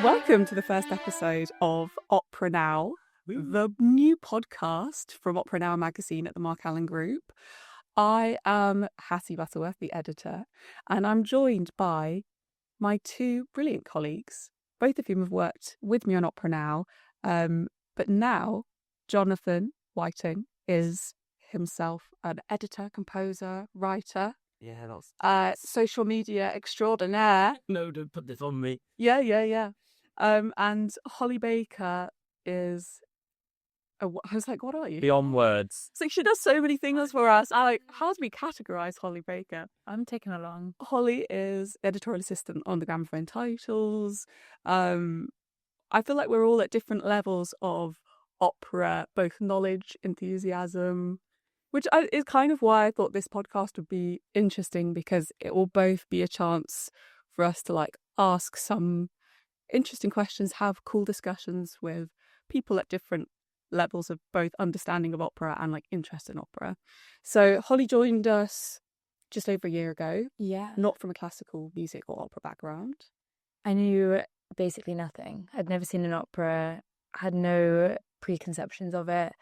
Welcome to the first episode of Opera Now, the new podcast from Opera Now magazine at the Mark Allen Group. I am Hattie Butterworth, the editor, and I'm joined by my two brilliant colleagues, both of whom have worked with me on Opera Now. But now Jonathan Whiting is himself an editor, composer, writer. Yeah, that's social media extraordinaire. no, don't put this on me. Yeah. And Holly Baker is. I was like, what are you? Beyond words. It's like she does so many things for us. I like, how do we categorize Holly Baker? I'm taking along. Holly is editorial assistant on the Gramophone titles. I feel like we're all at different levels of opera, both knowledge, enthusiasm, which is kind of why I thought this podcast would be interesting, because it will both be a chance for us to like ask some interesting questions, have cool discussions with people at different levels of both understanding of opera and like interest in opera. So Holly joined us just over a year ago. Yeah. Not from a classical music or opera background. I knew basically nothing. I'd never seen an opera, had no preconceptions of it.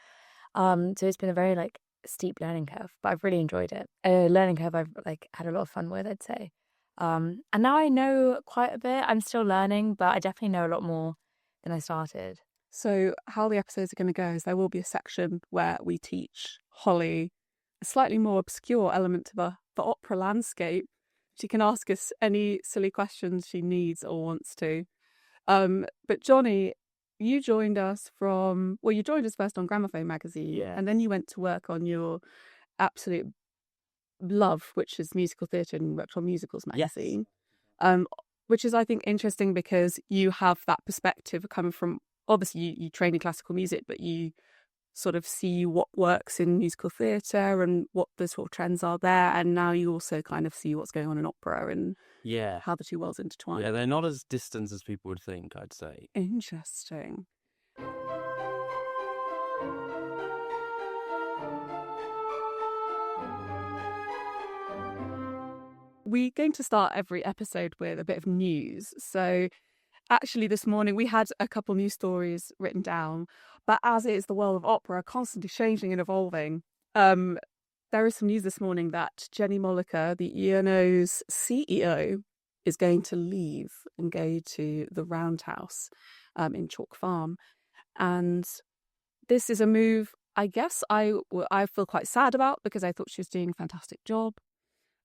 So it's been a very like steep learning curve, but I've really enjoyed it. A learning curve I've like had a lot of fun with, I'd say. And now I know quite a bit. I'm still learning, but I definitely know a lot more than I started. So how the episodes are going to go is there will be a section where we teach Holly a slightly more obscure element of the opera landscape. She can ask us any silly questions she needs or wants to. But Johnny, you joined us you joined us first on Gramophone magazine, Yeah. and then you went to work on your absolute love, which is musical theatre and worked on musicals magazine. Yes. Which is, I think, interesting because you have that perspective coming from, obviously you train in classical music, but you sort of see what works in musical theatre and what the sort of trends are there, and now you also kind of see what's going on in opera and Yeah. how the two worlds intertwine. Yeah, they're not as distant as people would think, I'd say. Interesting. We're going to start every episode with a bit of news. So actually this morning we had a couple news stories written down, but as it is the world of opera, constantly changing and evolving, there is some news this morning that Jenny Molliker, the ENO's CEO, is going to leave and go to the Roundhouse in Chalk Farm. And this is a move, I guess, I feel quite sad about, because I thought she was doing a fantastic job.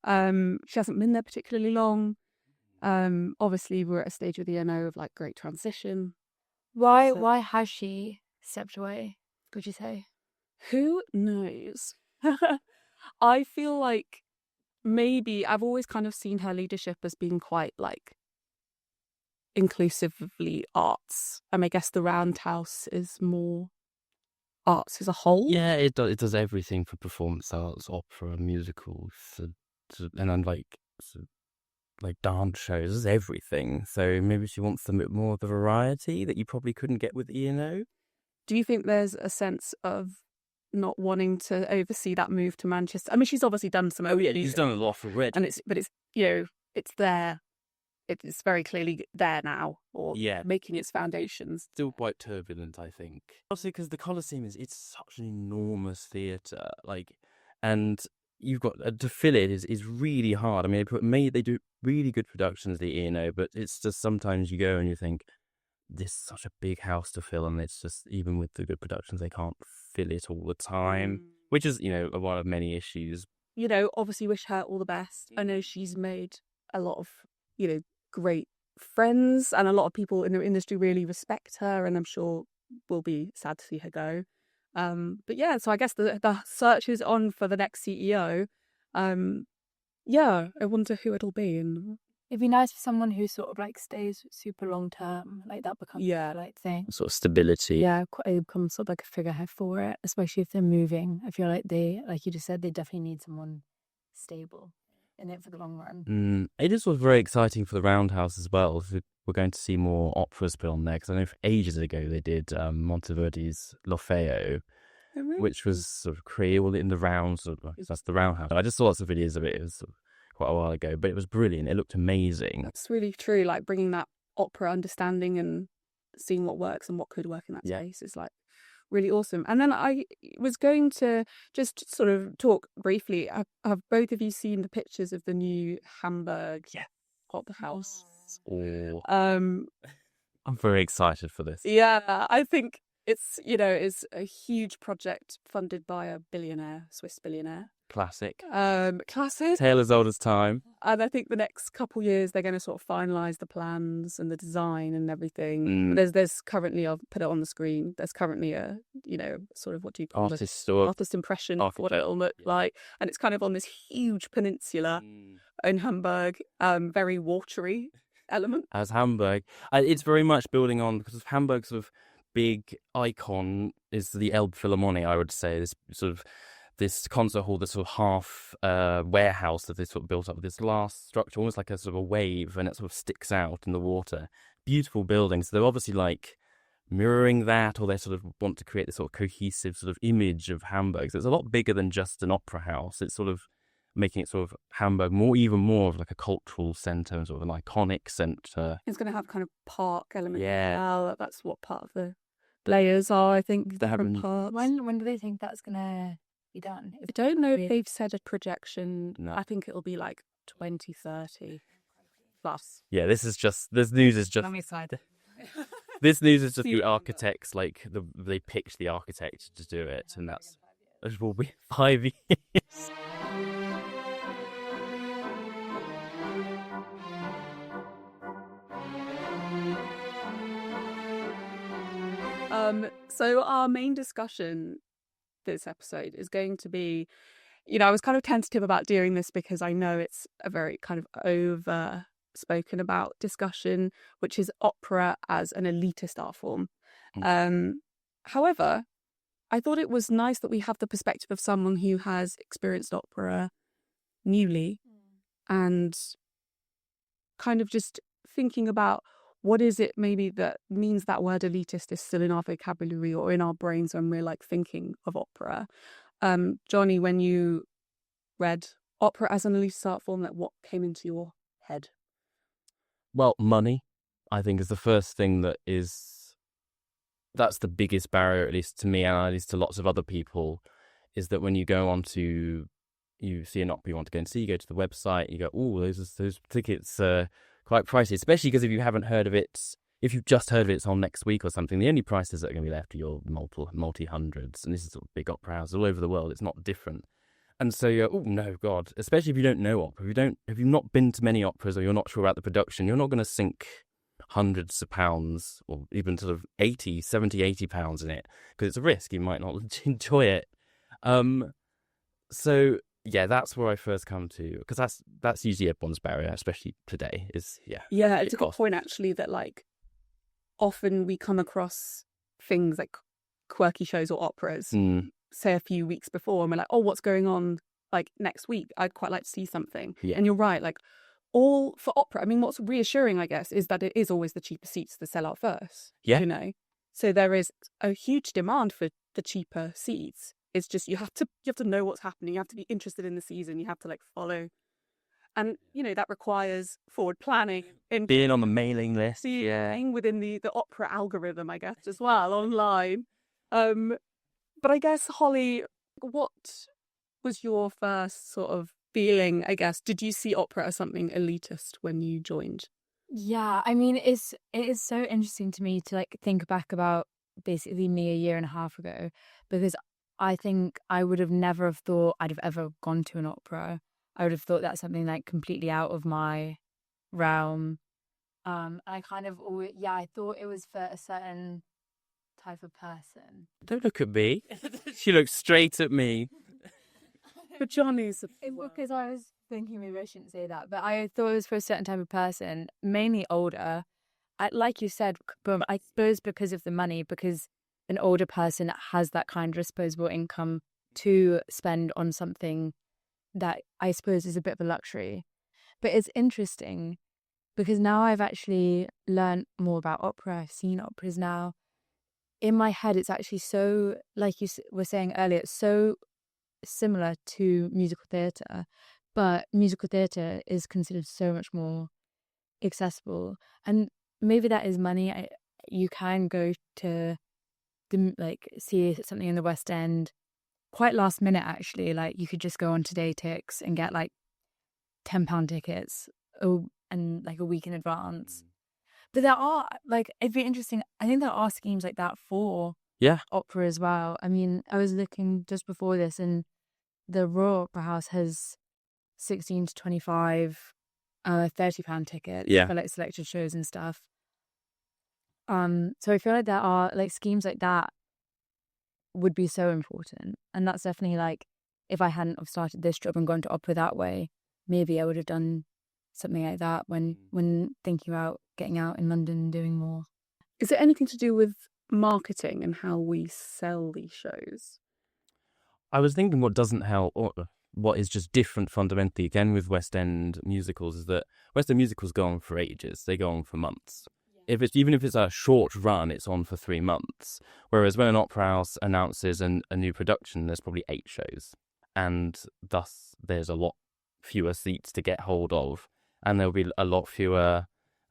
She hasn't been there particularly long. Obviously, we're at a stage with the ENO of like great transition. Why has she stepped away, would you say? Who knows? I feel like maybe I've always kind of seen her leadership as being quite like inclusively arts. I guess the Roundhouse is more arts as a whole. Yeah, it does everything for performance arts, opera, musicals, and then like dance shows, it does everything. So maybe she wants a bit more of the variety that you probably couldn't get with ENO. Do you think there's a sense of not wanting to oversee that move to Manchester? I mean, she's obviously done some. She's done a lot already, and it's it's there. It's very clearly there now, or making its foundations. Still quite turbulent, I think. Also, because the Colosseum it's such an enormous theatre, and you've got to fill it is really hard. I mean, they do really good productions, the ENO, but it's just sometimes you go and you think, this is such a big house to fill, and it's just, even with the good productions, they can't fill it all the time, which is, one of many issues. Obviously wish her all the best. I know she's made a lot of, great friends, and a lot of people in the industry really respect her, and I'm sure will be sad to see her go. But yeah, so I guess the search is on for the next CEO. I wonder who it'll be. And it'd be nice for someone who sort of like stays super long term, like that becomes like thing. Sort of stability. Yeah, becomes sort of like a figurehead for it, especially if they're moving. I feel like like you just said, they definitely need someone stable in it for the long run. It is very exciting for the Roundhouse as well. So we're going to see more operas put on there, because I know ages ago they did Monteverdi's L'Orfeo, which was sort of creole in the round, that's the Roundhouse. I just saw lots of videos of it. It was quite a while ago, but it was brilliant. It looked amazing. That's really true. Like bringing that opera understanding and seeing what works and what could work in that Yeah. space is like really awesome. And then I was going to just sort of talk briefly. Have both of you seen the pictures of the new Hamburg opera house? Oh, Um, I'm very excited for this. yeah, I think it's a huge project funded by a Swiss billionaire. Classic. Classic. Tale as old as time. And I think the next couple years they're going to sort of finalise the plans and the design and everything. Mm. There's currently, I'll put it on the screen, there's currently a, sort of, what do you call it? Artist impression of what it'll look like. And it's kind of on this huge peninsula in Hamburg, very watery element. As Hamburg. It's very much building on, because of Hamburg's sort of big icon is the Elbphilharmonie, I would say. This sort of this concert hall, this sort of half warehouse that they sort of built up with this last structure, almost like a sort of a wave, and it sort of sticks out in the water. Beautiful buildings. They're obviously like mirroring that, or they sort of want to create this sort of cohesive sort of image of Hamburg. So it's a lot bigger than just an opera house. It's sort of making it sort of Hamburg even more of like a cultural centre and sort of an iconic centre. It's going to have kind of park elements. Yeah. That's what part of the layers are, I think. Different parts. When do they think that's gonna be done? I don't know if they've said a projection. No. I think it'll be like 2030 plus. Yeah, this news is just I'm excited. this news is just the architects, like they picked the architect to do it, and it will be 5 years. So our main discussion this episode is going to be, I was kind of tentative about doing this because I know it's a very kind of over spoken about discussion, which is opera as an elitist art form. However, I thought it was nice that we have the perspective of someone who has experienced opera newly and kind of just thinking about what is it maybe that means that word elitist is still in our vocabulary or in our brains when we're like thinking of opera. Johnny, when you read opera as an elitist art form, like what came into your head? Well, money, I think, is the first thing that's the biggest barrier, at least to me and at least to lots of other people, is that when you go on to, you see an opera you want to go and see, you go to the website, you go, oh, those tickets quite pricey, especially because if you haven't heard of it, if you've just heard of it, it's on next week or something, the only prices that are going to be left are your multi-hundreds, and this is sort of big opera houses all over the world, it's not different. And so you're, oh no, God, especially if you don't know opera, if you've not been to many operas or you're not sure about the production, you're not going to sink hundreds of pounds or even sort of 80 pounds in it, because it's a risk, you might not enjoy it. So yeah, that's where I first come to, because that's usually everyone's barrier, especially today. It's a good point actually, that like often we come across things like quirky shows or operas, say a few weeks before, and we're like, oh, what's going on like next week? I'd quite like to see something. Yeah. And you're right, like all for opera. I mean, what's reassuring, I guess, is that it is always the cheaper seats that sell out first. Yeah. So there is a huge demand for the cheaper seats. It's just you have to know what's happening. You have to be interested in the season. You have to like follow, and that requires forward planning and being on the mailing list, being within the opera algorithm, I guess, as well online. But I guess, Holly, what was your first sort of feeling? I guess, did you see opera as something elitist when you joined? Yeah, I mean, it is so interesting to me to like think back about basically me a year and a half ago, because I think I would have never have thought I'd have ever gone to an opera. I would have thought that's something like completely out of my realm. I kind of always, I thought it was for a certain type of person. Don't look at me. She looks straight at me. But Johnny's because I was thinking maybe I shouldn't say that, but I thought it was for a certain type of person, mainly older. Like you said, boom, I suppose because of the money, because an older person has that kind of disposable income to spend on something that I suppose is a bit of a luxury. But it's interesting because now I've actually learned more about opera. I've seen operas now. In my head, it's actually so, like you were saying earlier, it's so similar to musical theatre, but musical theatre is considered so much more accessible. And maybe that is money. You can go to see something in the West End quite last minute, actually. Like, you could just go on Today Tix and get like £10 tickets and like a week in advance. But there are, like, it'd be interesting. I think there are schemes like that for opera as well. I mean, I was looking just before this, and the Royal Opera House has 16 to 25 £30 tickets for like selected shows and stuff. So I feel like there are like schemes like that would be so important, and that's definitely like, if I hadn't have started this job and gone to opera that way, maybe I would have done something like that when thinking about getting out in London and doing more. Is it anything to do with marketing and how we sell these shows? I was thinking what doesn't help, or what is just different fundamentally, again, with West End musicals, is that West End musicals go on for ages. They go on for months. Even if it's a short run, it's on for 3 months. Whereas when an opera house announces a new production, there's probably 8 shows. And thus, there's a lot fewer seats to get hold of. And there'll be a lot fewer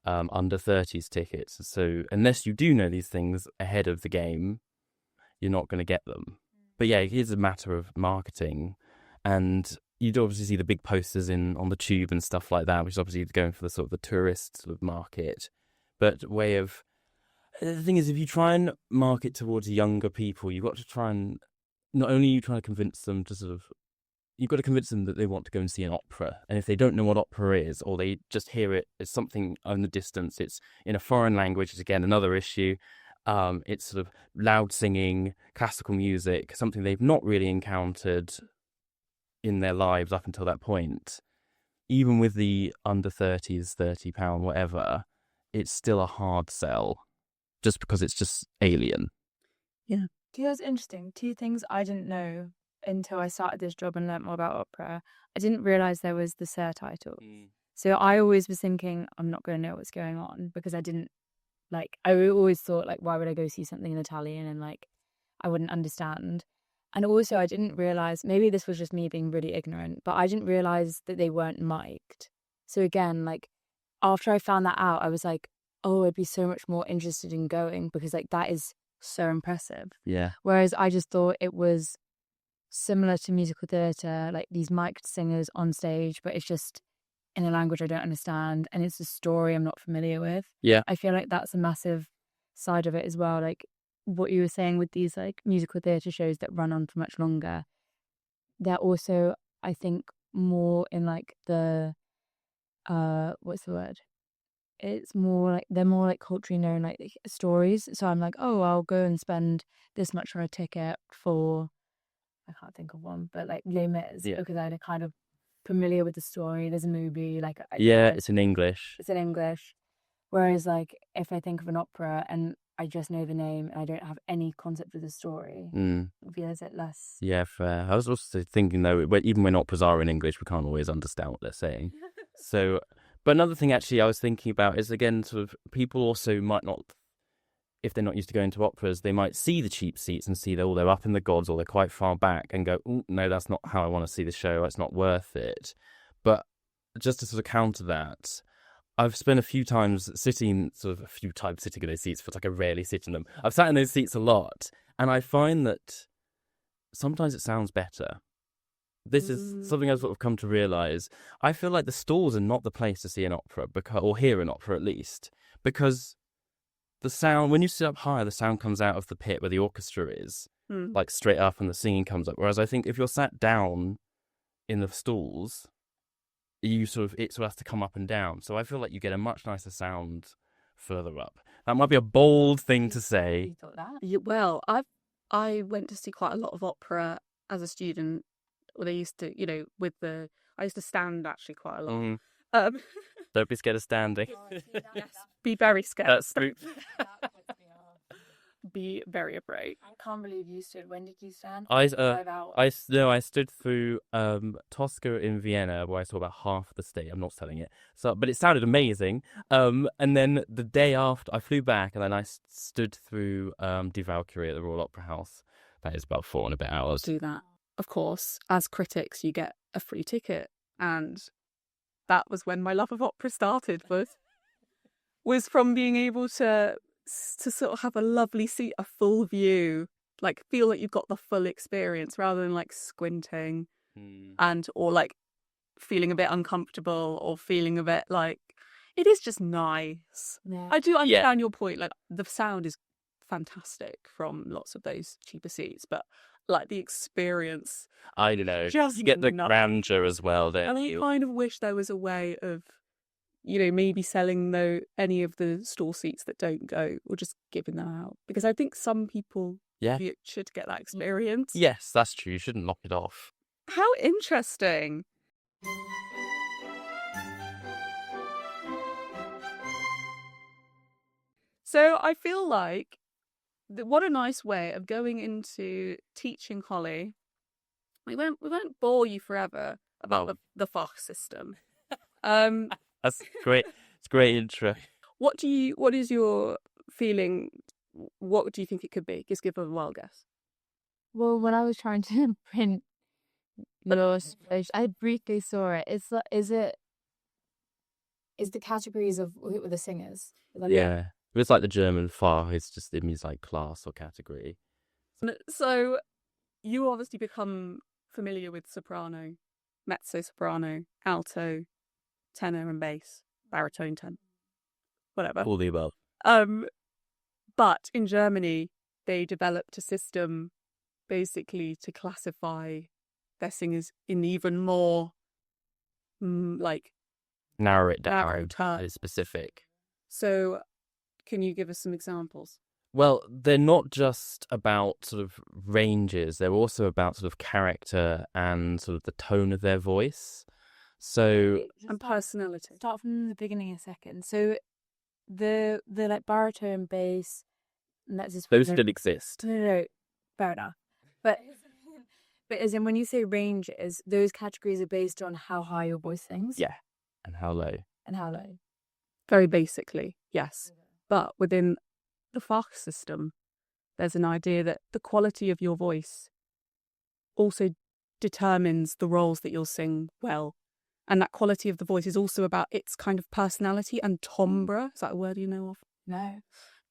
under 30s tickets. So unless you do know these things ahead of the game, you're not going to get them. But yeah, it is a matter of marketing. And you'd obviously see the big posters on the tube and stuff like that, which is obviously going for the sort of the tourist sort of market. But the thing is, if you try and market towards younger people, you've got to try and, not only are you trying to convince them to you've got to convince them that they want to go and see an opera. And if they don't know what opera is, or they just hear it as something in the distance, it's in a foreign language, which is again another issue. It's sort of loud singing, classical music, something they've not really encountered in their lives up until that point. Even with the under 30s, £30, whatever, it's still a hard sell, just because it's just alien. Yeah. Do you know what's interesting? 2 things I didn't know until I started this job and learnt more about opera. I didn't realise there was the surtitle. So I always was thinking, I'm not going to know what's going on, because I always thought, like, why would I go see something in Italian and like I wouldn't understand. And also I didn't realise, maybe this was just me being really ignorant, but I didn't realise that they weren't mic'd. So again, like, after I found that out, I was like, oh, I'd be so much more interested in going, because like that is so impressive. Yeah. Whereas I just thought it was similar to musical theatre, like these mic'd singers on stage, but it's just in a language I don't understand, and it's a story I'm not familiar with. Yeah. I feel like that's a massive side of it as well. Like what you were saying with these like musical theatre shows that run on for much longer, they're also, I think, more in like the what's the word? It's more like, they're more like culturally known, like stories. So I'm like, oh, I'll go and spend this much for a ticket for, I can't think of one, but like Les Mis, because I'm kind of familiar with the story. There's a movie, like it's in English. It's in English. Whereas like if I think of an opera and I just know the name and I don't have any concept of the story, it feels it less. Yeah, fair. I was also thinking though, even when operas are in English, we can't always understand what they're saying. So, but another thing actually I was thinking about is, again, sort of people also might not, if they're not used to going to operas, they might see the cheap seats and see they're up in the gods, or they're quite far back, and go, no, that's not how I want to see the show. It's not worth it. But just to sort of counter that, I've spent a few times sitting in those seats. Feels like I rarely sit in them. I've sat in those seats a lot, and I find that sometimes it sounds better. This is something I've sort of come to realise. I feel like the stalls are not the place to see an opera, or hear an opera at least, because the sound, when you sit up higher, the sound comes out of the pit where the orchestra is, like straight up, and the singing comes up. Whereas I think if you're sat down in the stalls, it sort of has to come up and down. So I feel like you get a much nicer sound further up. That might be a bold thing to say. You thought that? Yeah, well, I went to see quite a lot of opera as a student. Well, they used to, I used to stand actually quite a lot. Don't be scared of standing. Yes, be very scared. That's spooked. Be very afraid. I can't believe you stood. When did you stand? I stood through Tosca in Vienna, where I saw about half the stage. I'm not selling it, but it sounded amazing. And then the day after, I flew back, and then I stood through Die Valkyrie at the Royal Opera House. That is about 4 and a bit hours. Do that. Of course, as critics, you get a free ticket, and that was when my love of opera started. was from being able to sort of have a lovely seat, a full view, like feel that you've got the full experience rather than like squinting and or like feeling a bit uncomfortable or feeling a bit like it is just nice. Yeah. I do understand your point. Like the sound is fantastic from lots of those cheaper seats, but like the experience, I don't know. just You get the nuts. grandeur as well. Don't And I you? kind of wish there was a way of, you know, maybe selling any of the store seats that don't go or just giving them out, because I think some people should get that experience. Yes, that's true. You shouldn't lock it off. How interesting. So I feel like what a nice way of going into teaching, Holly. We won't bore you forever about the FACH system. That's great. It's a great intro. What is your feeling? What do you think it could be? Just give a wild guess. Well, when I was trying to print your speech, I briefly saw it. Is the categories of who were the singers? Yeah. It's like the German FACH. It means like class or category. So you obviously become familiar with soprano, mezzo soprano, alto, tenor and bass, baritone, tenor, whatever. All the above. But in Germany, they developed a system basically to classify their singers in even more like Narrow it down. narrow terms. It's specific. So can you give us some examples? Well, they're not just about sort of ranges. They're also about sort of character and sort of the tone of their voice. So And personality. Start from the beginning a second. So the like baritone, bass, and that's just those still exist. No, fair enough. But as in when you say ranges, those categories are based on how high your voice sings. Yeah, and how low. Very basically, yes. But within the FACH system, there's an idea that the quality of your voice also determines the roles that you'll sing well. And that quality of the voice is also about its kind of personality and timbre. Is that a word you know of? No.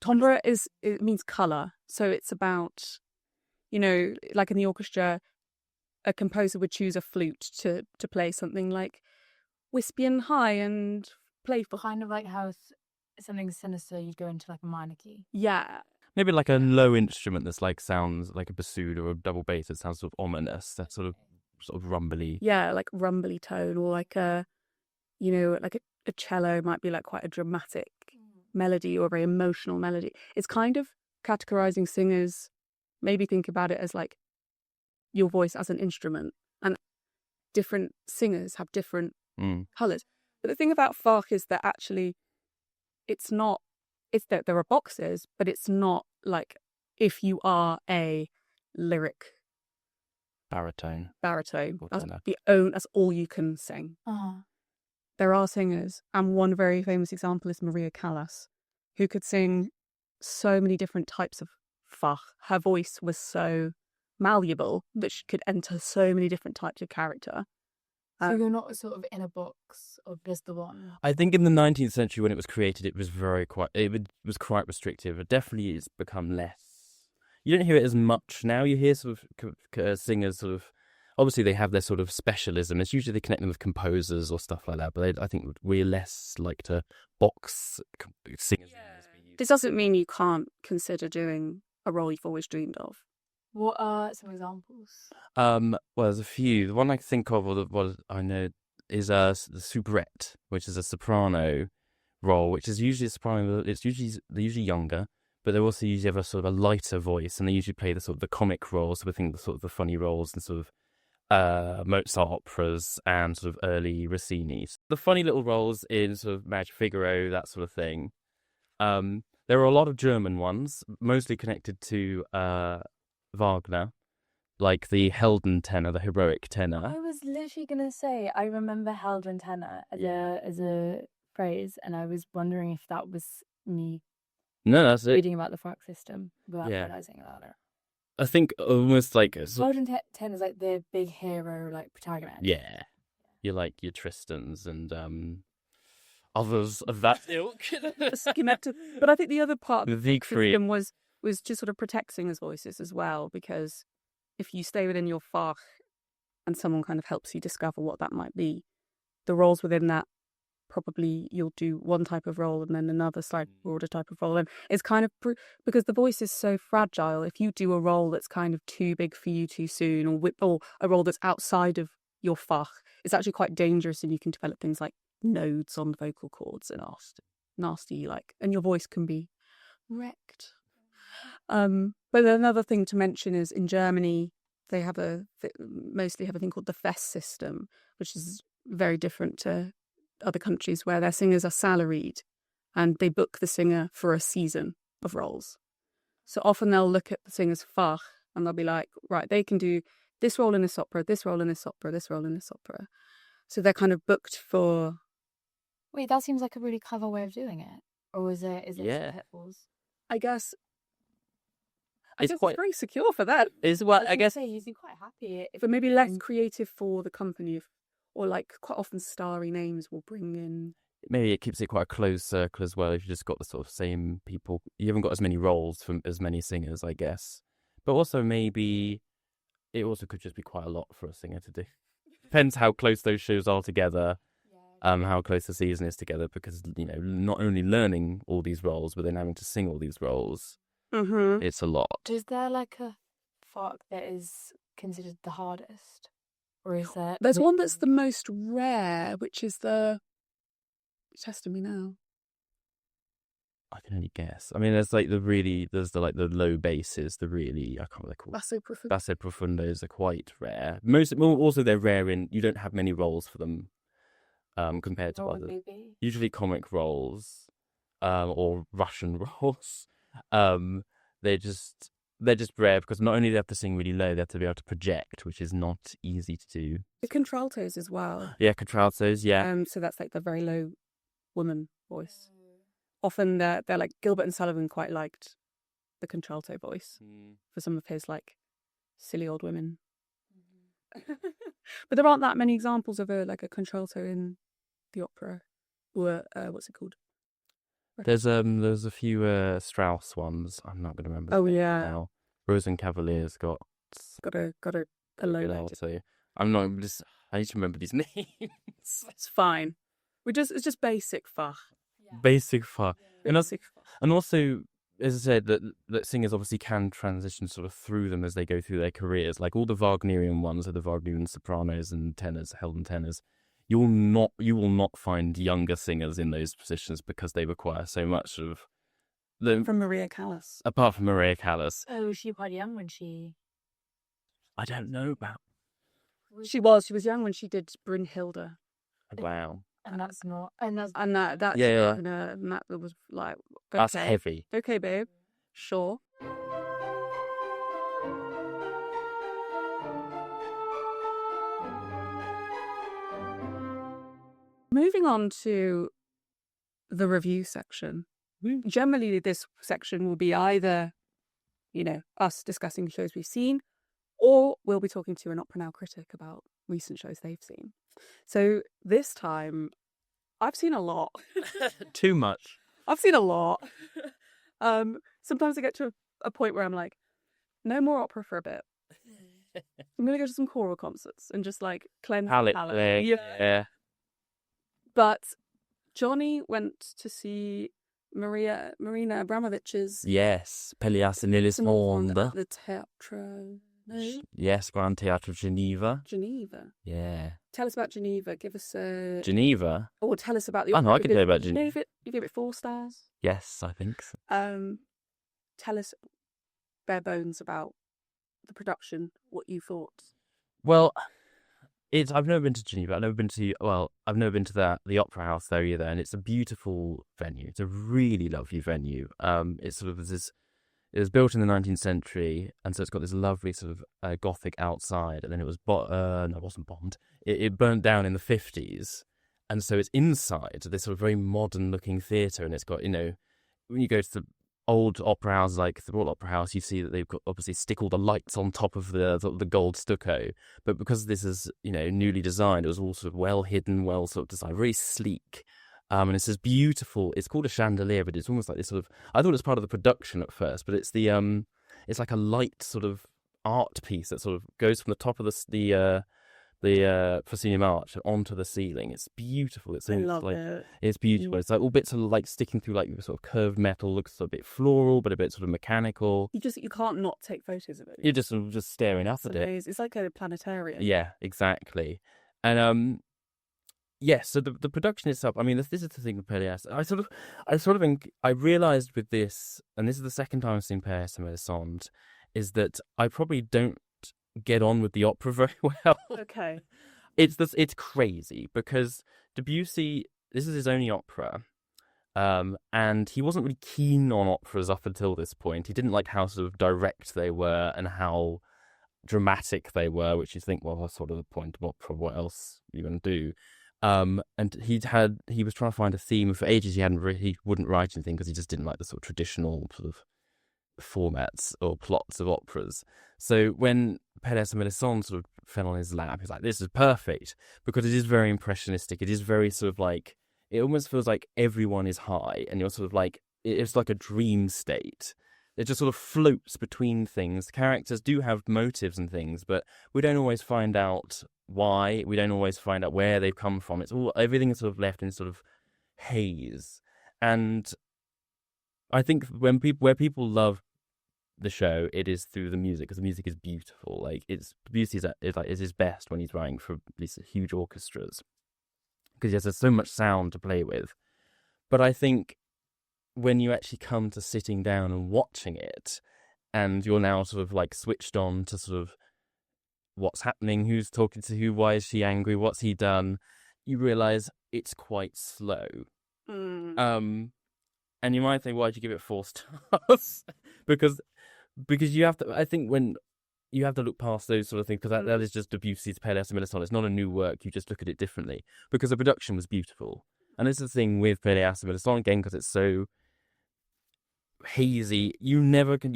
Timbre it means colour. So it's about, you know, like in the orchestra, a composer would choose a flute to play something like wispy and high and playful. Kind of like how something sinister, you'd go into like a minor key. Yeah. Maybe like a low instrument that's like sounds like a bassoon or a double bass that sounds sort of ominous. That sort of rumbly. Yeah, like rumbly tone, or like a, you know, like a cello might be like quite a dramatic melody or a very emotional melody. It's kind of categorizing singers. Maybe think about it as like your voice as an instrument, and different singers have different colours. But the thing about FACH is that actually it's that there are boxes, but it's not like if you are a lyric Baritone. That's all you can sing. There are singers, and one very famous example is Maria Callas, who could sing so many different types of FACH. Her voice was so malleable that she could enter so many different types of character. So you're not sort of in a box of just the one? I think in the 19th century when it was created, it was quite restrictive. It definitely has become less. You don't hear it as much now. You hear sort of singers sort of, obviously they have their sort of specialism. It's usually they connect them with composers or stuff like that. But I think we're less like to box singers. Yeah. This doesn't mean you can't consider doing a role you've always dreamed of. What are some examples? Well, there's a few. The one I can think of, or what I know, is the soubrette, which is a soprano role, which is usually a soprano. They're usually younger, but they also usually have a sort of a lighter voice, and they usually play the sort of the comic roles. So we think the sort of the funny roles and sort of Mozart operas and sort of early Rossini. The funny little roles in sort of Magic Figaro, that sort of thing. There are a lot of German ones, mostly connected to Wagner, like the Helden tenor, the heroic tenor. I was literally going to say, I remember Helden tenor as a phrase, and I was wondering if that was me That's it. reading about the FACH system without realising about it. I think almost like... Helden tenor is like the big hero, like protagonist. Yeah. You're like your Tristans and... others of that ilk. Schematic. But I think the other part The of the Siegfried. system was to sort of protect singers' voices as well, because if you stay within your FACH and someone kind of helps you discover what that might be, the roles within that, probably you'll do one type of role and then another slightly broader type of role. And it's kind of because the voice is so fragile. If you do a role that's kind of too big for you too soon, or a role that's outside of your FACH, it's actually quite dangerous, and you can develop things like nodes on the vocal cords and nasty, and your voice can be wrecked. But another thing to mention is in Germany, they mostly have a thing called the FES system, which is very different to other countries, where their singers are salaried and they book the singer for a season of roles. So often they'll look at the singer's FACH and they'll be like, right, they can do this role in this opera, this role in this opera, this role in this opera. So they're kind of booked for... Wait, that seems like a really clever way of doing it. Or is there some pitfalls? I guess It's quite very secure for that. I guess you'd be quite happy But maybe less creative for the company, or quite often starry names will bring in. maybe it keeps it quite a closed circle as well. If you just got the sort of same people, you haven't got as many roles from as many singers, I guess. But also maybe it also could just be quite a lot for a singer to do. Depends how close those shows are together, how close the season is together, because not only learning all these roles, but then having to sing all these roles. Mm-hmm. It's a lot. Is there a FACH that is considered the hardest? Or is there... There's one that's the most rare, which is the... You're testing me now. I can only guess. I mean, there's the low basses, I can't remember what they're called. Basso profundos are quite rare. Also they're rare in, you don't have many roles for them, compared to others. Maybe? Usually comic roles, or Russian roles. They're just rare because not only do they have to sing really low, they have to be able to project, which is not easy to do. The contraltos as well. Yeah, contraltos, yeah. So that's the very low woman voice. Often they're like Gilbert and Sullivan quite liked the contralto voice for some of his silly old women. But there aren't that many examples of a contralto in the opera. Or what's it called? There's a few Strauss ones. I'm not going to remember. Oh yeah, now. Rosencavalier's got a low note. I'm not just. I need to remember these names. It's fine. It's just basic FACH. Basic FACH. Basic FACH. And also, as I said, that singers obviously can transition sort of through them as they go through their careers. Like all the Wagnerian ones, are the Wagnerian sopranos and tenors, Helden tenors. You will not find younger singers in those positions because they require so much of them. From Maria Callas. Apart from Maria Callas. Oh, was she quite young when she... I don't know about... She was young when she did Brünnhilde. Wow. And that's not... And that Yeah. and that was like... Okay. That's heavy. Okay, babe. Sure. Moving on to the review section. Generally, this section will be either, us discussing the shows we've seen, or we'll be talking to an Opera Now critic about recent shows they've seen. So this time, I've seen a lot. Too much. I've seen a lot. Sometimes I get to a point where I'm like, no more opera for a bit. I'm going to go to some choral concerts and just cleanse the palate. Yeah. But Johnny went to see Marina Abramovich's Yes, Pelléas in Elis Monde. at the Teatro. No? Yes, Grand Theatre of Geneva. Geneva. Yeah. Tell us about Geneva. Give us a... Geneva? Or tell us about the... Oh, no, I can tell you about Geneva. You give it 4 stars? Yes, I think so. Tell us bare bones about the production, what you thought. Well, I've never been to Geneva. I've never been to the Opera House there either, and it's a beautiful venue. It's a really lovely venue. It's sort of this. It was built in the 19th century, and so it's got this lovely sort of Gothic outside, and then it was it wasn't bombed. It burnt down in the 50s, and so it's inside this sort of very modern-looking theatre, and it's got when you go to the old opera houses like the Royal Opera House, you see that they've got obviously stick all the lights on top of the gold stucco, but because this is newly designed, it was all sort of well hidden, well sort of designed, very sleek. And it's this beautiful. It's called a chandelier, but it's almost like this sort of. I thought it was part of the production at first, but it's the. It's like a light sort of art piece that sort of goes from the top of the proscenium arch onto the ceiling. It's beautiful. It's I love like it. it's beautiful. It's like all bits of like sticking through like sort of curved metal. Looks a bit floral, but a bit sort of mechanical. You can't not take photos of it. You're just sort of just staring up It's at it. amazing. It's like a planetarium. Yeah, exactly. And yes. So the production itself. I mean, this is the thing with Pelléas. I realised with this, and this is the second time I've seen Pelléas and Mélisande, is that I probably don't get on with the opera very well. Okay. It's crazy because Debussy, this is his only opera, and he wasn't really keen on operas up until this point. He didn't like how sort of direct they were and how dramatic they were, which you think, well, that's sort of the point of opera. What else are you going to do? And he was trying to find a theme. For ages he wouldn't write anything because he just didn't like the sort of traditional sort of formats or plots of operas. So when Pelléas and Mélisande sort of fell on his lap, he's like, this is perfect, because it is very impressionistic. It is very sort of like, it almost feels like everyone is high and you're sort of like, it's like a dream state. It just sort of floats between things. The characters do have motives and things, but we don't always find out why. We don't always find out where they've come from. Everything is sort of left in sort of haze. And I think where people love the show, it is through the music, because the music is beautiful. Like Debussy is his best when he's writing for these huge orchestras, because he has so much sound to play with. But I think when you actually come to sitting down and watching it, and you're now sort of like switched on to sort of what's happening, who's talking to who, why is she angry, what's he done, you realise it's quite slow. And you might think, why'd you give it 4 stars? because you have to, I think when you have to look past those sort of things, because that is just Debussy's Pelléas and Mélisande. It's not a new work. You just look at it differently, because the production was beautiful. And this is the thing with Pelléas and Mélisande, again, because it's so hazy. You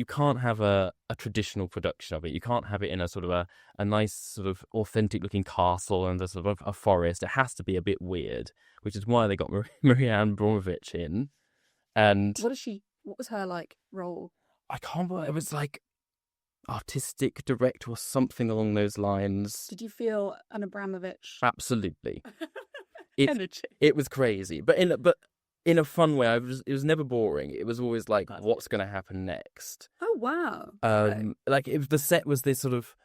can't have a traditional production of it. You can't have it in a sort of a nice sort of authentic looking castle and a sort of a forest. It has to be a bit weird, which is why they got Marianne Abramovich in. And what was her like role? I can't remember. It was like artistic director or something along those lines. Did you feel an Abramovich? Absolutely. Energy. It was crazy, but in a fun way. It was never boring. It was always like, what's going to happen next? Oh wow. Like the set was this sort of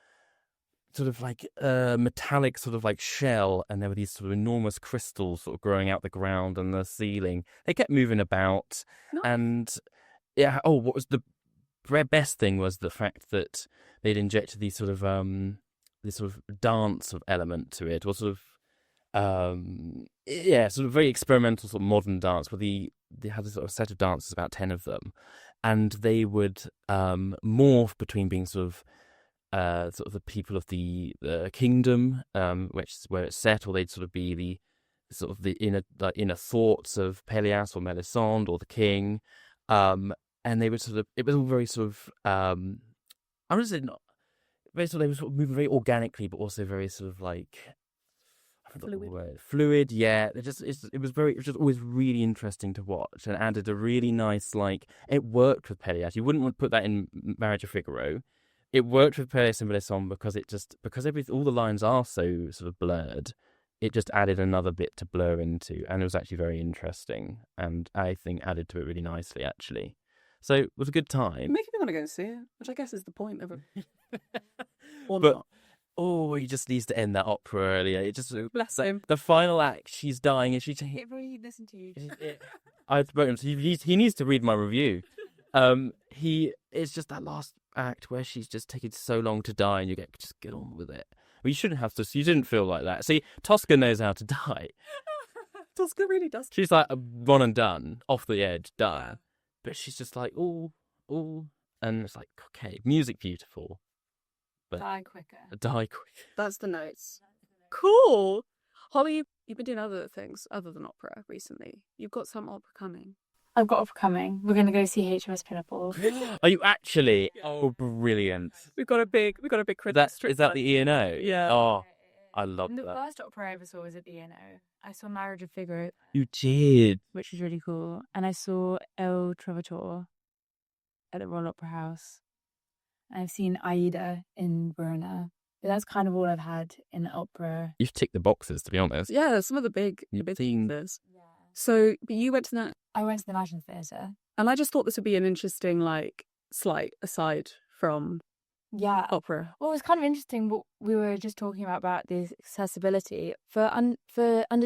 like metallic sort of like shell, and there were these sort of enormous crystals sort of growing out the ground and the ceiling. They kept moving about, and yeah. Oh, what was the best thing was the fact that they'd injected this sort of dance of element to it, or sort of sort of very experimental sort of modern dance, where they had a sort of set of dances, about 10 of them, and they would morph between being sort of the people of the kingdom, which is where it's set, or they'd sort of be the inner thoughts of Pelléas or Mélisande or the king, and they would it was all very sort of I would say not very sort of, they were sort of moving very organically, but also very sort of like fluid. Yeah, it was just always really interesting to watch, and added a really nice, like, it worked with Pelléas. You wouldn't want to put that in Marriage of Figaro. It worked with Pelléas and Mélisande because all the lines are so sort of blurred. It just added another bit to blur into, and it was actually very interesting, and I think added to it really nicely, actually. So it was a good time. Making me want to go and see it, which I guess is the point of it. Or But not. oh, he just needs to end that opera earlier. It just Bless him. The final act, she's dying, and Really listen to you. I spoke to him. So he needs to read my review. It's just that last act where she's just taking so long to die, and just get on with it. Well, you shouldn't have to. You didn't feel like that. See, Tosca knows how to die. Tosca really does. She's like one and done, off the edge, done. But she's just like, ooh, and it's like, okay, music beautiful, but Die quicker. die quick. That's the notes. Cool. Holly, you've been doing other things other than opera recently. You've got some opera coming. I've got opera coming. We're going to go see HMS Pinnacle. Are you actually? Oh, brilliant! We've got a big Christmas trip. Is that the ENO? Yeah. Oh, I love The that. first opera I ever saw was at the ENO. I saw Marriage of Figaro, You did. which was really cool. And I saw El Trovatore at the Royal Opera House. And I've seen Aida in Verona. But that's kind of all I've had in opera. You've ticked the boxes, to be honest. Yeah, some of the big You've seen- things. So, but you went to that, I went to the National Theatre. and I just thought this would be an interesting, like, slight aside from Yeah. opera. Well, it was kind of interesting what we were just talking about the accessibility. For under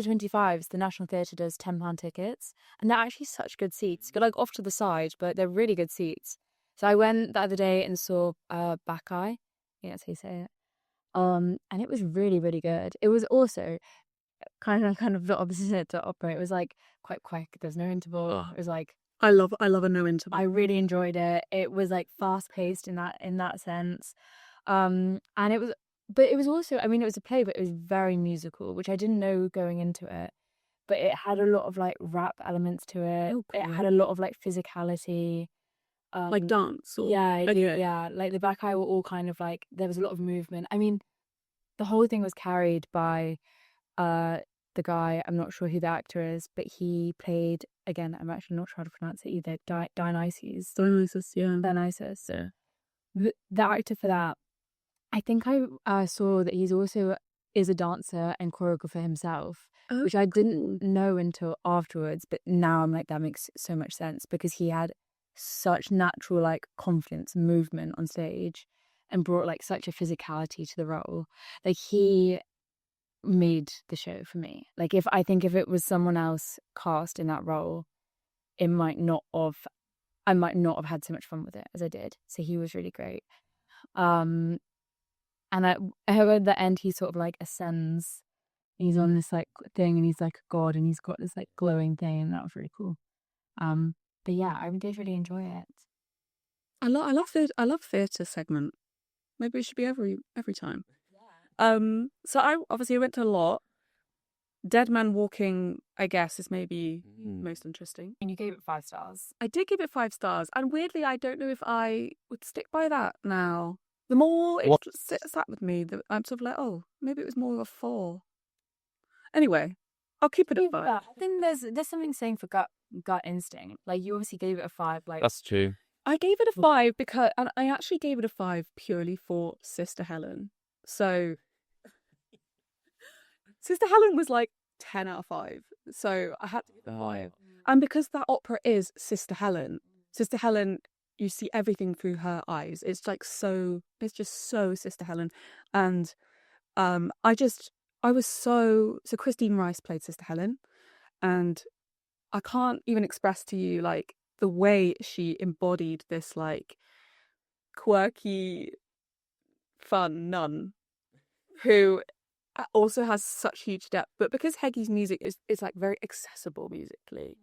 25s, the National Theatre does £10 tickets, and they're actually such good seats. They're like off to the side, but they're really good seats. So I went the other day and saw Bacchae. Yeah, that's how you say it. And it was really, really good. It was also kind of the opposite to opera. It was like quite quick. There's no interval. It was like I love a no interval. I really enjoyed it. It was like fast paced in that sense. And it was, but it was also, I mean, it was a play, but it was very musical, which I didn't know going into it. But it had a lot of like rap elements to it. Oh, It cool. had a lot of like physicality. Like dance? Or... Yeah, Anyway. yeah. Like the Bacchae were all kind of like, there was a lot of movement. I mean, the whole thing was carried by the guy, I'm not sure who the actor is, but he played, again, I'm actually not sure how to pronounce it either, Dionysus. Yeah. Dionysus. The actor for that, I think I saw that he's also is a dancer and choreographer himself, Oh, which I didn't know until afterwards, but now I'm like, that makes so much sense because he had such natural like confidence and movement on stage and brought like such a physicality to the role. Like he made the show for me. Like if it was someone else cast in that role, I might not have had so much fun with it as I did. So he was really great. And I heard at the end he sort of like ascends. He's on this like thing and he's like a god and he's got this like glowing thing and that was really cool. But yeah, I did really enjoy it. I love theatre segment. Maybe it should be every time. So I obviously went to a lot. Dead Man Walking, I guess, is maybe most interesting. And you gave it 5 stars. I did give it 5 stars, and weirdly, I don't know if I would stick by that now. The more it sat with me, I'm sort of like, oh, maybe it was more of a 4. Anyway, I'll keep it at 5. I think there's something saying for gut instinct. Like you obviously gave it a 5. Like That's true. I gave it a 5 because, and I actually gave it a 5 purely for Sister Helen. So Sister Helen was like 10 out of 5. So I had to give it 5. And because that opera is Sister Helen, you see everything through her eyes. It's like it's just so Sister Helen. And so Christine Rice played Sister Helen. And I can't even express to you like the way she embodied this like quirky, fun nun who also has such huge depth, but because Heggie's music is like very accessible musically,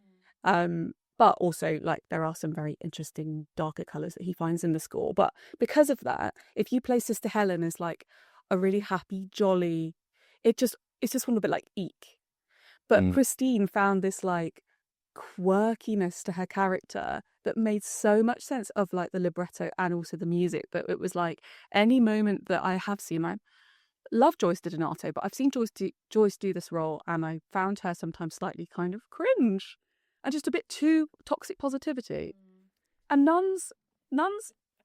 but also like there are some very interesting darker colours that he finds in the score. But because of that, if you play Sister Helen as like a really happy, jolly, it's just one a bit like eek. But Christine found this like quirkiness to her character that made so much sense of like the libretto and also the music, that it was like any moment that I have seen, I love Joyce DiDonato, but I've seen Joyce do this role and I found her sometimes slightly kind of cringe and just a bit too toxic positivity. And nuns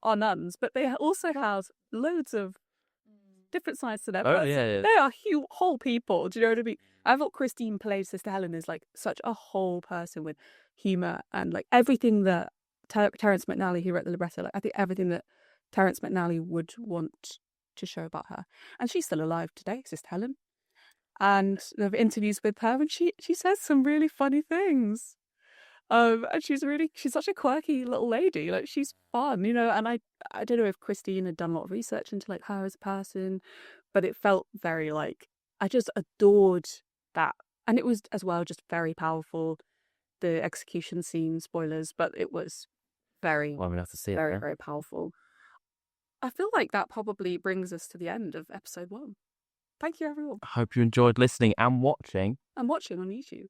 are nuns, but they also have loads of different sides to their person. Yeah. They are whole people. Do you know what I mean? I thought Christine played Sister Helen is like such a whole person with humour and like everything that Terence McNally, who wrote the libretto, like I think everything that Terence McNally would want to show about her. And she's still alive today, Sister Helen. And there are interviews with her and she says some really funny things. And she's such a quirky little lady. Like she's fun, you know, and I don't know if Christine had done a lot of research into like her as a person, but it felt very like I just adored that. And it was as well just very powerful. The execution scene, spoilers, but it was very, Well, I'm gonna have to see it. very, very powerful. I feel like that probably brings us to the end of episode 1. Thank you, everyone. I hope you enjoyed listening and watching. And watching on YouTube.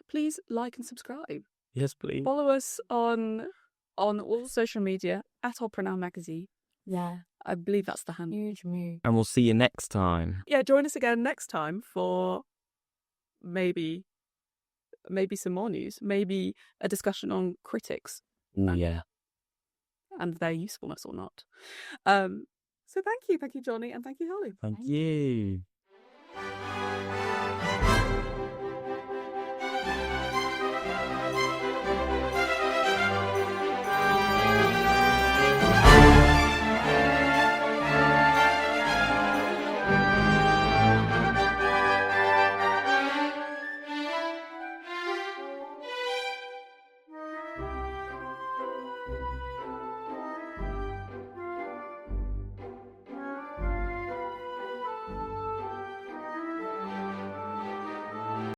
Please like and subscribe. Yes, please. Follow us on all social media at Opera Now Magazine. Yeah. I believe that's the handle. Huge move. And we'll see you next time. Yeah, join us again next time for maybe some more news, maybe a discussion on critics Yeah. and their usefulness or not. So thank you, Johnny, and thank you, Holly. Thank you.